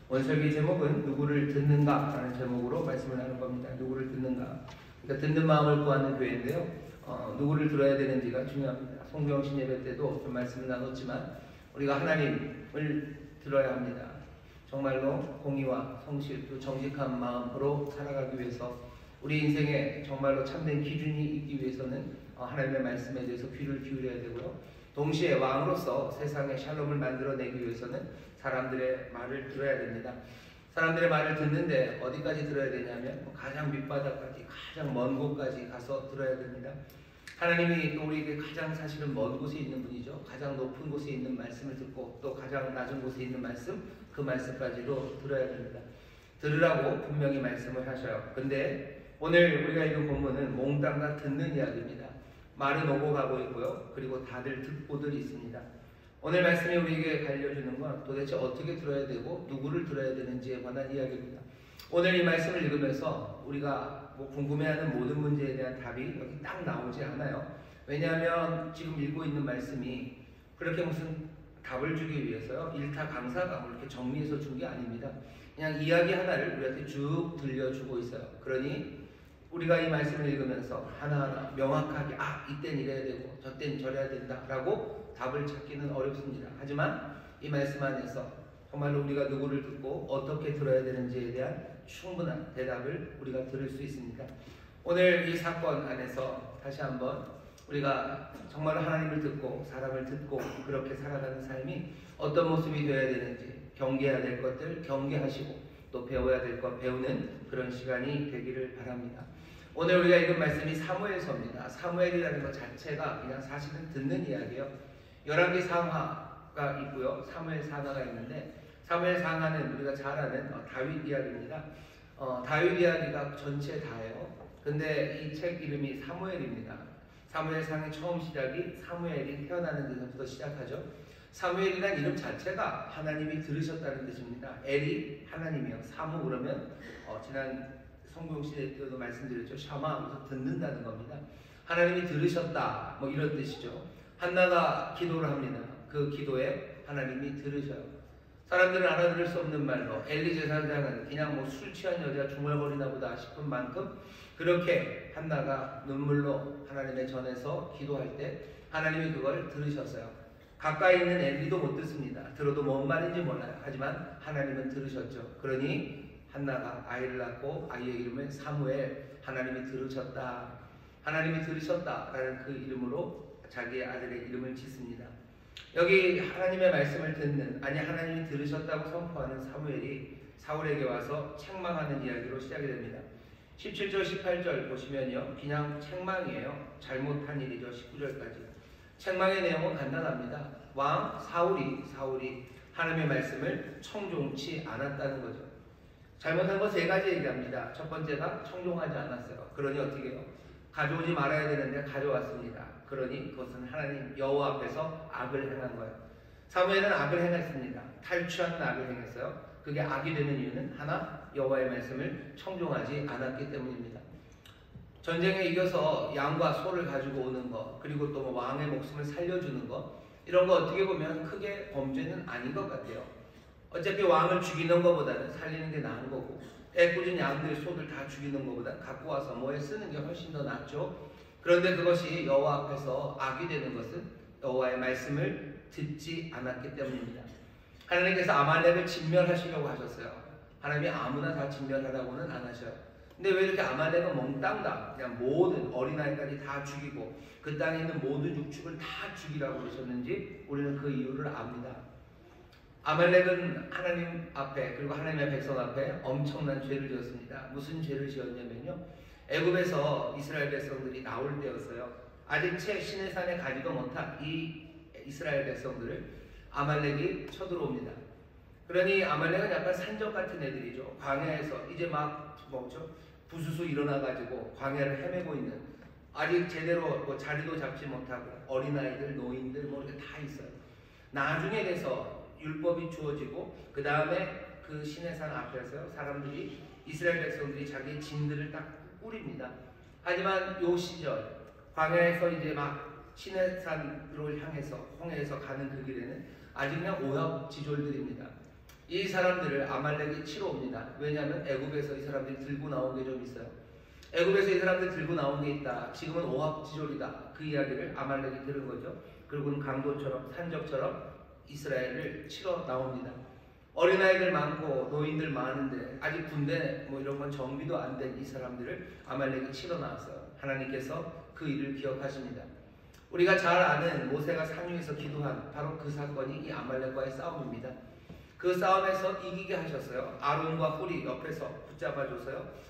오늘 설교 제목은 누구를 듣는가 라는 제목으로 말씀을 나눌 겁니다. 누구를 듣는가. 그러니까 듣는 마음을 구하는 교회인데요. 누구를 들어야 되는지가 중요합니다. 송병신 예배 때도 좀 말씀을 나눴지만 우리가 하나님을 들어야 합니다. 정말로 공의와 성실 또 정직한 마음으로 살아가기 위해서 우리 인생에 정말로 참된 기준이 있기 위해서는 하나님의 말씀에 대해서 귀를 기울여야 되고요. 동시에 왕으로서 세상에 샬롬을 만들어내기 위해서는 사람들의 말을 들어야 됩니다. 사람들의 말을 듣는데 어디까지 들어야 되냐면 가장 밑바닥까지 가장 먼 곳까지 가서 들어야 됩니다. 하나님이 또 우리에게 가장 사실은 먼 곳에 있는 분이죠. 가장 높은 곳에 있는 말씀을 듣고 또 가장 낮은 곳에 있는 말씀, 그 말씀까지도 들어야 됩니다. 들으라고 분명히 말씀을 하셔요. 근데 오늘 우리가 읽은 본문은 몽땅 다 듣는 이야기입니다. 말은 오고 가고 있고요. 그리고 다들 듣고들 있습니다. 오늘 말씀이 우리에게 알려주는 건 도대체 어떻게 들어야 되고 누구를 들어야 되는지에 관한 이야기입니다. 오늘 이 말씀을 읽으면서 우리가 궁금해하는 모든 문제에 대한 답이 여기 딱 나오지 않아요. 왜냐하면 지금 읽고 있는 말씀이 그렇게 무슨 답을 주기 위해서요. 일타 강사가 이렇게 정리해서 준 게 아닙니다. 그냥 이야기 하나를 우리한테 쭉 들려주고 있어요. 그러니 우리가 이 말씀을 읽으면서 하나하나 명확하게 이땐 이래야 되고 저땐 저래야 된다라고 답을 찾기는 어렵습니다. 하지만 이 말씀 안에서 정말로 우리가 누구를 듣고 어떻게 들어야 되는지에 대한 충분한 대답을 우리가 들을 수 있습니다. 오늘 이 사건 안에서 다시 한번 우리가 정말로 하나님을 듣고 사람을 듣고 그렇게 살아가는 삶이 어떤 모습이 되어야 되는지 경계해야 될 것들 경계하시고 또 배워야 될 것 배우는 그런 시간이 되기를 바랍니다. 오늘 우리가 읽은 말씀이 사무엘서입니다. 사무엘이라는 것 자체가 그냥 사실은 듣는 이야기예요. 11개 상하가 있고요. 사무엘 상하가 있는데 사무엘 상하는 우리가 잘 아는 다윗 이야기입니다. 다윗 이야기가 전체 다예요. 근데 이 책 이름이 사무엘입니다. 사무엘 상의 처음 시작이 사무엘이 태어나는 데서부터 시작하죠. 사무엘이라는 이름 자체가 하나님이 들으셨다는 뜻입니다. 엘이 하나님이요. 사무 그러면 지난 성경 시대 때도 말씀드렸죠. 샤마 하면서 듣는다는 겁니다. 하나님이 들으셨다 이런 뜻이죠. 한나가 기도를 합니다. 그 기도에 하나님이 들으셔요. 사람들은 알아들을 수 없는 말로 엘리 제사장은 그냥 술 취한 여자 중얼거리나 보다 싶은 만큼 그렇게 한나가 눈물로 하나님의 전에서 기도할 때 하나님이 그걸 들으셨어요. 가까이 있는 엘리도 못 듣습니다. 들어도 뭔 말인지 몰라요. 하지만 하나님은 들으셨죠. 그러니 한나가 아이를 낳고 아이의 이름을 사무엘, 하나님이 들으셨다. 하나님이 들으셨다라는 그 이름으로 자기의 아들의 이름을 짓습니다. 여기 하나님의 말씀을 듣는, 하나님이 들으셨다고 선포하는 사무엘이 사울에게 와서 책망하는 이야기로 시작이 됩니다. 17절, 18절 보시면요. 그냥 책망이에요. 잘못한 일이죠. 19절까지. 책망의 내용은 간단합니다. 왕 사울이 하나님의 말씀을 청종치 않았다는 거죠. 잘못한 거 세 가지 얘기합니다. 첫 번째가 청종하지 않았어요. 그러니 어떻게 해요? 가져오지 말아야 되는데 가져왔습니다. 그러니 그것은 하나님 여호와 앞에서 악을 행한 거예요. 사무엘은 악을 행했습니다. 탈취하는 악을 행했어요. 그게 악이 되는 이유는 하나, 여호와의 말씀을 청종하지 않았기 때문입니다. 전쟁에 이겨서 양과 소를 가지고 오는 것, 그리고 또 왕의 목숨을 살려주는 것, 이런 거 어떻게 보면 크게 범죄는 아닌 것 같아요. 어차피 왕을 죽이는 것보다는 살리는 게 나은 거고, 애꿎은 양들, 소들 다 죽이는 것보다 갖고 와서 뭐에 쓰는 게 훨씬 더 낫죠. 그런데 그것이 여호와 앞에서 악이 되는 것은 여호와의 말씀을 듣지 않았기 때문입니다. 하나님께서 아말렉을 진멸하시려고 하셨어요. 하나님이 아무나 다 진멸하라고는 안 하셔요. 근데 왜 이렇게 아말렉은 몽땅 다 그냥 모든 어린아이까지 다 죽이고 그 땅에 있는 모든 육축을 다 죽이라고 그러셨는지 우리는 그 이유를 압니다. 아말렉은 하나님 앞에 그리고 하나님의 백성 앞에 엄청난 죄를 지었습니다. 무슨 죄를 지었냐면요. 애굽에서 이스라엘 백성들이 나올 때였어요. 아직 채 시내산에 가지도 못한 이 이스라엘 백성들을 아말렉이 쳐들어옵니다. 그러니 아말렉은 약간 산적 같은 애들이죠. 광야에서 이제 막 부수수 일어나가지고 광야를 헤매고 있는 아직 제대로 자리도 잡지 못하고 어린아이들, 노인들 이렇게 다 있어요. 나중에 돼서 율법이 주어지고 그 다음에 그 시내산 앞에서 사람들이 이스라엘 백성들이 자기의 진들을 딱 꾸립니다. 하지만 요 시절 광야에서 이제 막 시내산으로 향해서 홍해에서 가는 그 길에는 아직 그냥 오역지졸들입니다. 이 사람들을 아말렉이 치러 옵니다. 왜냐하면 애굽에서 이 사람들이 들고 나온 게 좀 있어요. 애굽에서 이 사람들 들고 나온 게 있다. 지금은 오합지졸이다. 그 이야기를 아말렉이 들은 거죠. 그리고는 강도처럼 산적처럼 이스라엘을 치러 나옵니다. 어린아이들 많고 노인들 많은데 아직 군대 뭐 이런 건 정비도 안 된 이 사람들을 아말렉이 치러 나왔어요. 하나님께서 그 일을 기억하십니다. 우리가 잘 아는 모세가 산 위에서 기도한 바로 그 사건이 이 아말렉과의 싸움입니다. 그 싸움에서 이기게 하셨어요. 아론과 훌이 옆에서 붙잡아줘서요.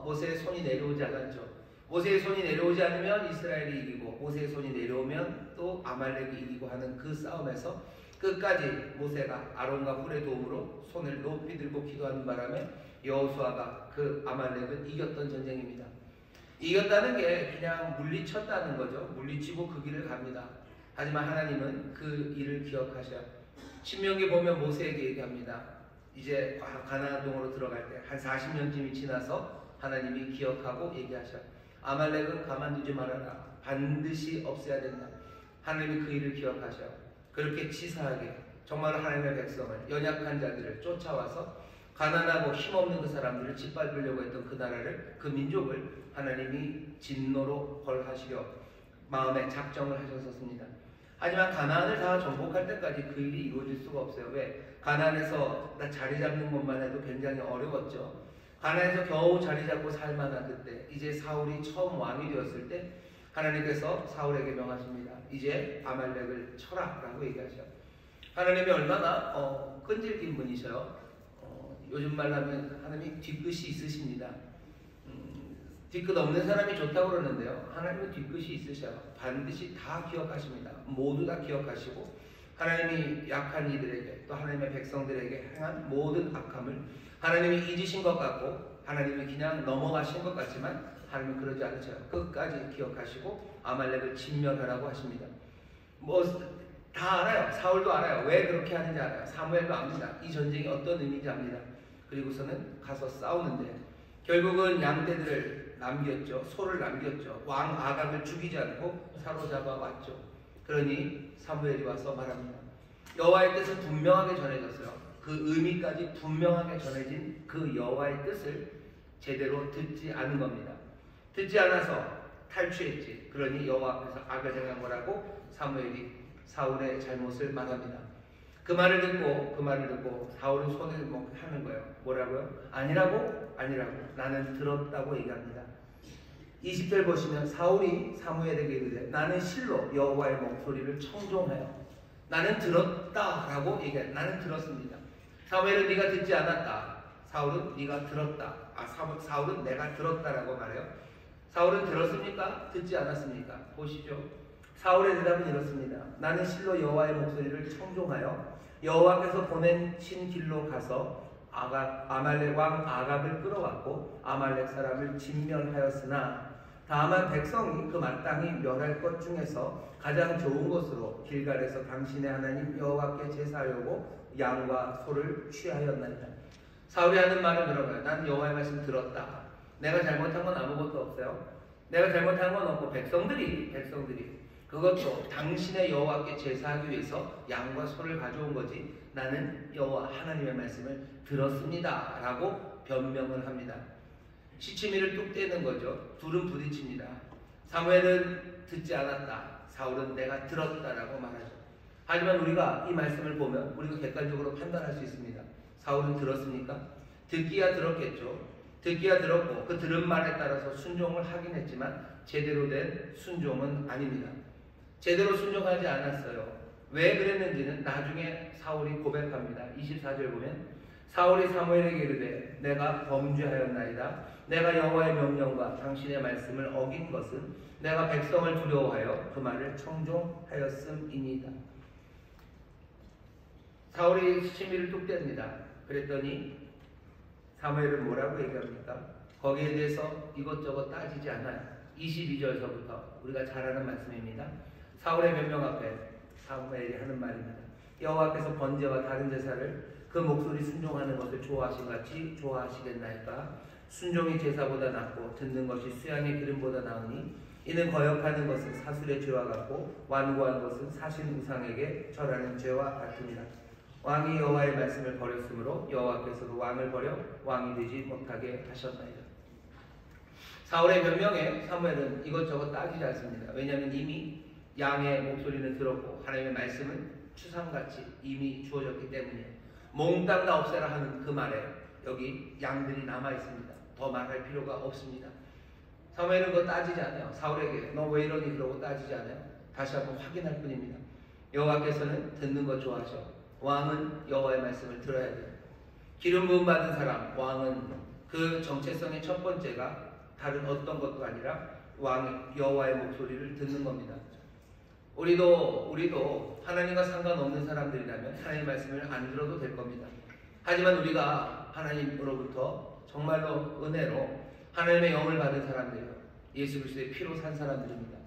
모세의 손이 내려오지 않았죠. 모세의 손이 내려오지 않으면 이스라엘이 이기고 모세의 손이 내려오면 또 아말렉이 이기고 하는 그 싸움에서 끝까지 모세가 아론과 훌의 도움으로 손을 높이 들고 기도하는 바람에 여호수아가 그 아말렉을 이겼던 전쟁입니다. 이겼다는 게 그냥 물리쳤다는 거죠. 물리치고 그 길을 갑니다. 하지만 하나님은 그 일을 기억하셔. 신명기 보면 모세에게 얘기합니다. 이제 가나안 동으로 들어갈 때 한 40년쯤이 지나서 하나님이 기억하고 얘기하셔. 아말렉은 가만두지 말아라. 반드시 없애야 된다. 하나님이 그 일을 기억하셔. 그렇게 치사하게 정말 하나님의 백성을, 연약한 자들을 쫓아와서 가난하고 힘없는 그 사람들을 짓밟으려고 했던 그 나라를, 그 민족을 하나님이 진노로 벌하시려 마음에 작정을 하셨었습니다. 하지만 가나안을 다 정복할 때까지 그 일이 이루어질 수가 없어요. 왜? 가나안에서 자리 잡는 것만 해도 굉장히 어려웠죠. 가나안에서 겨우 자리 잡고 살만한 그때, 이제 사울이 처음 왕이 되었을 때 하나님께서 사울에게 명하십니다. 이제 아말렉을 쳐라 라고 얘기하셔. 하나님이 얼마나 끈질긴 분이셔요. 요즘 말로 하면 하나님이 뒤끝이 있으십니다. 뒤끝 없는 사람이 좋다고 그러는데요. 하나님은 뒤끝이 있으셔요. 반드시 다 기억하십니다. 모두 다 기억하시고 하나님이 약한 이들에게 또 하나님의 백성들에게 행한 모든 악함을 하나님이 잊으신 것 같고 하나님이 그냥 넘어가신 것 같지만 하나님은 그러지 않으셔요. 끝까지 기억하시고 아말렉을 진멸하라고 하십니다. 다 알아요. 사울도 알아요. 왜 그렇게 하는지 알아요. 사무엘도 압니다. 이 전쟁이 어떤 의미인지 압니다. 그리고서는 가서 싸우는데 결국은 양떼들을 남겼죠. 소를 남겼죠. 왕 아각을 죽이지 않고 사로잡아 왔죠. 그러니 사무엘이 와서 말합니다. 여호와의 뜻은 분명하게 전해졌어요. 그 의미까지 분명하게 전해진 그 여호와의 뜻을 제대로 듣지 않은 겁니다. 듣지 않아서 탈취했지. 그러니 여호와 앞에서 악을 행한 거라고 사무엘이 사울의 잘못을 말합니다. 그 말을 듣고 사울은 손을 하는 거예요. 뭐라고요? 아니라고? 나는 들었다고 얘기합니다. 20절 보시면 사울이 사무엘에게 이르되 나는 실로 여호와의 목소리를 청종하여 나는 들었다라고 얘기해요. 나는 들었습니다. 사무엘은 네가 듣지 않았다. 사울은 네가 들었다. 사울은 내가 들었다라고 말해요. 사울은 들었습니까? 듣지 않았습니까? 보시죠. 사울의 대답은 이렇습니다. 나는 실로 여호와의 목소리를 청종하여 여호와께서 보내신 길로 가서 아말렉 왕 아각을 끌어왔고 아말렉 사람을 진멸하였으나 다만 백성이 그 마땅히 멸할 것 중에서 가장 좋은 것으로 길갈에서 당신의 하나님 여호와께 제사하려고 양과 소를 취하였나이다. 사울이 하는 말은 그런 거예요. 나는 여호와의 말씀 들었다. 내가 잘못한 건 아무것도 없어요. 내가 잘못한 건 없고 백성들이 그것도 당신의 여호와께 제사하기 위해서 양과 소를 가져온 거지 나는 여호와 하나님의 말씀을 들었습니다 라고 변명을 합니다. 시치미를 뚝 떼는 거죠. 둘은 부딪힙니다. 사무엘은 듣지 않았다. 사울은 내가 들었다라고 말하죠. 하지만 우리가 이 말씀을 보면 우리가 객관적으로 판단할 수 있습니다. 사울은 들었습니까? 듣기야 들었겠죠. 듣기야 들었고 그 들은 말에 따라서 순종을 하긴 했지만 제대로 된 순종은 아닙니다. 제대로 순종하지 않았어요. 왜 그랬는지는 나중에 사울이 고백합니다. 24절 보면 사울이 사무엘에게 이르되 내가 범죄하였나이다. 내가 여호와의 명령과 당신의 말씀을 어긴 것은 내가 백성을 두려워하여 그 말을 청종하였음이니이다. 사울이 시치미를 뚝 뗍니다. 그랬더니 사무엘은 뭐라고 얘기합니까? 거기에 대해서 이것저것 따지지 않아요. 22절서부터 우리가 잘 아는 말씀입니다. 사울의 변명 앞에 사무엘이 하는 말입니다. 여호와께서 번제와 다른 제사를 그 목소리 순종하는 것을 좋아하신 같이 좋아하시겠나이까? 순종이 제사보다 낫고 듣는 것이 수양의 기름보다 나으니 이는 거역하는 것은 사술의 죄와 같고 완고한 것은 사신 우상에게 절하는 죄와 같으니라. 왕이 여호와의 말씀을 버렸으므로 여호와께서도 왕을 버려 왕이 되지 못하게 하셨나이다. 사울의 변명에 사무엘은 이것저것 따지지 않습니다. 왜냐하면 이미 양의 목소리는 들었고 하나님의 말씀은 추상같이 이미 주어졌기 때문이에요. 몽땅 다 없애라 하는 그 말에 여기 양들이 남아있습니다. 더 말할 필요가 없습니다. 사무엘은 그거 따지지 않아요. 사울에게 너 왜 이러니 그러고 따지지 않아요. 다시 한번 확인할 뿐입니다. 여호와께서는 듣는 것 좋아하셔. 왕은 여호와의 말씀을 들어야 돼요. 기름 부음 받은 사람, 왕은 그 정체성의 첫 번째가 다른 어떤 것도 아니라 왕 여호와의 목소리를 듣는 겁니다. 우리도 하나님과 상관없는 사람들이라면 하나님의 말씀을 안 들어도 될 겁니다. 하지만 우리가 하나님으로부터 정말로 은혜로 하나님의 영을 받은 사람들이요, 예수 그리스도의 피로 산 사람들입니다.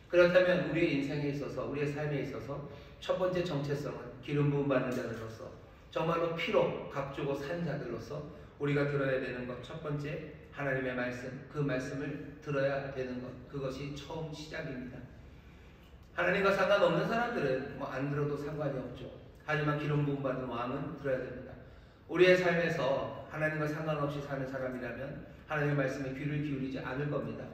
그렇다면 우리의 인생에 있어서, 우리의 삶에 있어서 첫 번째 정체성은 기름 부음 받는 자들로서, 정말로 피로 값주고 산 자들로서 우리가 들어야 되는 것, 첫 번째 하나님의 말씀, 그 말씀을 들어야 되는 것, 그것이 처음 시작입니다. 하나님과 상관없는 사람들은 안 들어도 상관이 없죠. 하지만 기름 부음 받은 왕은 들어야 됩니다. 우리의 삶에서 하나님과 상관없이 사는 사람이라면 하나님의 말씀에 귀를 기울이지 않을 겁니다.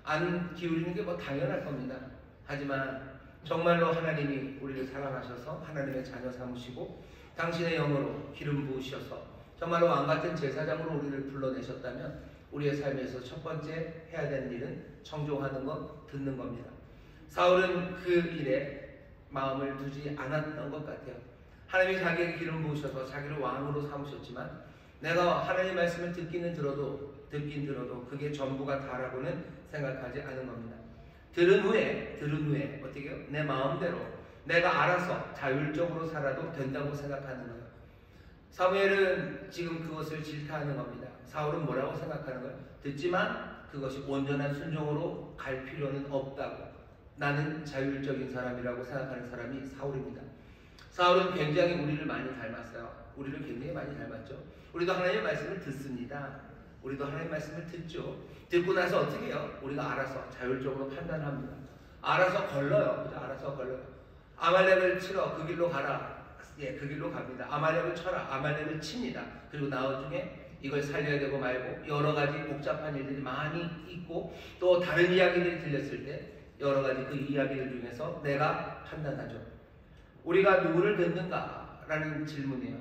안 기울이는 게 당연할 겁니다. 하지만 정말로 하나님이 우리를 사랑하셔서 하나님의 자녀 삼으시고 당신의 영으로 기름 부으셔서 정말로 왕같은 제사장으로 우리를 불러내셨다면 우리의 삶에서 첫 번째 해야 되는 일은 청종하는 것, 듣는 겁니다. 사울은 그 일에 마음을 두지 않았던 것 같아요. 하나님이 자기에게 기름 부으셔서 자기를 왕으로 삼으셨지만 내가 하나님의 말씀을 듣긴 들어도 그게 전부가 다라고는 생각하지 않은 겁니다. 들은 후에 어떻게 해요? 내 마음대로 내가 알아서 자율적으로 살아도 된다고 생각하는 거예요. 사무엘은 지금 그것을 질타하는 겁니다. 사울은 뭐라고 생각하는 거예요? 듣지만 그것이 온전한 순종으로 갈 필요는 없다고. 나는 자율적인 사람이라고 생각하는 사람이 사울입니다. 사울은 굉장히 우리를 많이 닮았어요. 우리를 굉장히 많이 닮았죠. 우리도 하나님의 말씀을 듣습니다. 우리도 하나님의 말씀을 듣죠. 듣고 나서 어떻게 해요? 우리가 알아서 자율적으로 판단합니다. 알아서 걸러요. 그죠? 알아서 걸러요. 아말렉을 치러 그 길로 가라. 예, 그 길로 갑니다. 아말렉을 쳐라. 아말렉을 칩니다. 그리고 나중에 이걸 살려야 되고 말고 여러 가지 복잡한 일들이 많이 있고 또 다른 이야기들이 들렸을 때 여러 가지 그 이야기들 중에서 내가 판단하죠. 우리가 누구를 듣는가라는 질문이에요.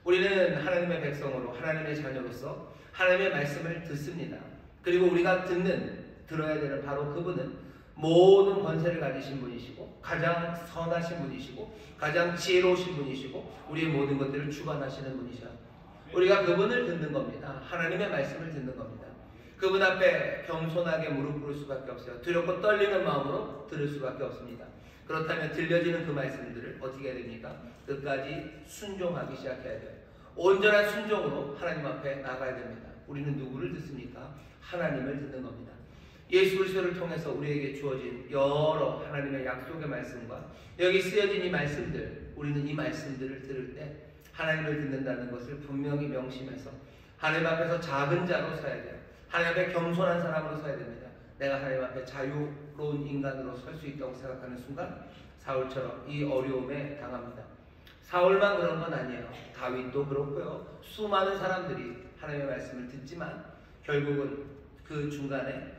우리는 하나님의 백성으로 하나님의 자녀로서 하나님의 말씀을 듣습니다. 그리고 우리가 들어야 되는 바로 그분은 모든 권세를 가지신 분이시고 가장 선하신 분이시고 가장 지혜로우신 분이시고 우리의 모든 것들을 주관하시는 분이셔. 우리가 그분을 듣는 겁니다. 하나님의 말씀을 듣는 겁니다. 그분 앞에 겸손하게 무릎 꿇을 수밖에 없어요. 두렵고 떨리는 마음으로 들을 수밖에 없습니다. 그렇다면 들려지는 그 말씀들을 어떻게 해야 됩니까? 끝까지 순종하기 시작해야 돼요. 온전한 순종으로 하나님 앞에 나가야 됩니다. 우리는 누구를 듣습니까? 하나님을 듣는 겁니다. 예수 그리스도를 통해서 우리에게 주어진 여러 하나님의 약속의 말씀과 여기 쓰여진 이 말씀들, 우리는 이 말씀들을 들을 때 하나님을 듣는다는 것을 분명히 명심해서 하나님 앞에서 작은 자로 서야 돼요. 하나님 앞에 겸손한 사람으로 서야 됩니다. 내가 하나님 앞에 자유로운 인간으로 설 수 있다고 생각하는 순간 사울처럼 이 어려움에 당합니다. 사울만 그런 건 아니에요. 다윗도 그렇고요. 수많은 사람들이 하나님의 말씀을 듣지만 결국은 그 중간에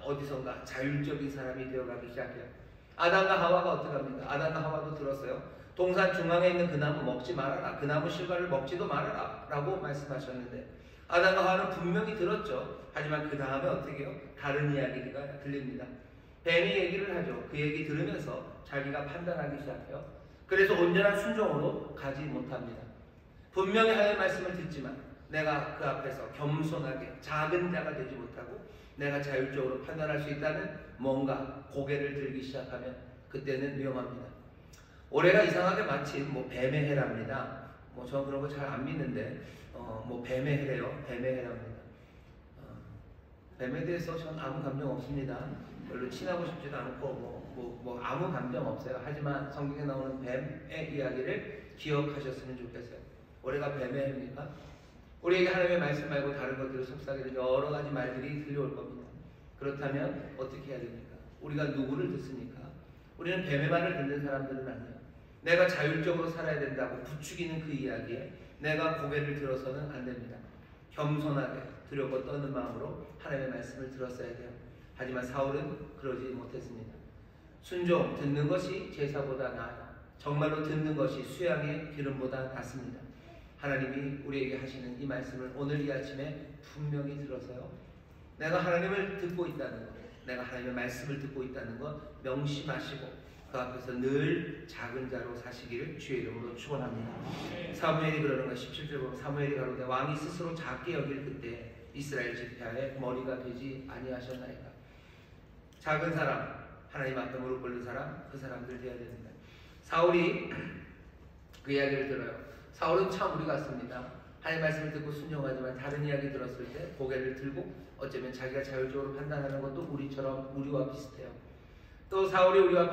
어디선가 자율적인 사람이 되어가기 시작해요. 아담과 하와가 어떻게 합니까? 아담과 하와도 들었어요. 동산 중앙에 있는 그 나무 먹지 말아라. 그 나무 실과를 먹지도 말아라 라고 말씀하셨는데 아담과 하와는 분명히 들었죠. 하지만 그 다음에 어떻게 해요? 다른 이야기가 들립니다. 뱀이 얘기를 하죠. 그 얘기 들으면서 자기가 판단하기 시작해요. 그래서 온전한 순종으로 가지 못합니다. 분명히 하나님의 말씀을 듣지만 내가 그 앞에서 겸손하게 작은 자가 되지 못하고 내가 자율적으로 판단할 수 있다는 뭔가 고개를 들기 시작하면 그때는 위험합니다. 올해가 이상하게 마침 뱀의 해랍니다. 저는 그런 거 잘 안 믿는데 뱀의 해래요. 뱀의 해랍니다. 뱀에 대해서 전 아무 감정 없습니다. 별로 친하고 싶지도 않고 아무 감정 없어요. 하지만 성경에 나오는 뱀의 이야기를 기억하셨으면 좋겠어요. 올해가 뱀의 해입니까? 우리에게 하나님의 말씀 말고 다른 것들을 속삭이는 여러 가지 말들이 들려올 겁니다. 그렇다면 어떻게 해야 됩니까? 우리가 누구를 듣습니까? 우리는 뱀의 말을 듣는 사람들은 아니에요. 내가 자율적으로 살아야 된다고 부추기는 그 이야기에 내가 고개를 들어서는 안 됩니다. 겸손하게 두렵고 떠는 마음으로 하나님의 말씀을 들었어야 돼요. 하지만 사울은 그러지 못했습니다. 순종, 듣는 것이 제사보다 나아요. 정말로 듣는 것이 수양의 기름보다 낫습니다. 하나님이 우리에게 하시는 이 말씀을 오늘 이 아침에 분명히 들어서요, 내가 하나님을 듣고 있다는 것, 내가 하나님의 말씀을 듣고 있다는 것 명심하시고 그 앞에서 늘 작은 자로 사시기를 주의 이름으로 축원합니다. 사무엘이 그러는 것 17절 보면 사무엘이 가로되 왕이 스스로 작게 여길 그때 이스라엘 지파의 머리가 되지 아니하셨나이까. 작은 사람, 하나님 앞에 무릎 꿇는 사람, 그 사람들 되어야 됩니다. 사울이 그 이야기를 들어요. 사울은 참 우리 같습니다. 하나님 말씀을 듣고 순종하지만 다른 이야기 들었을 때 고개를 들고 어쩌면 자기가 자율적으로 판단하는 것도 우리와 비슷해요. 또 사울이 우리와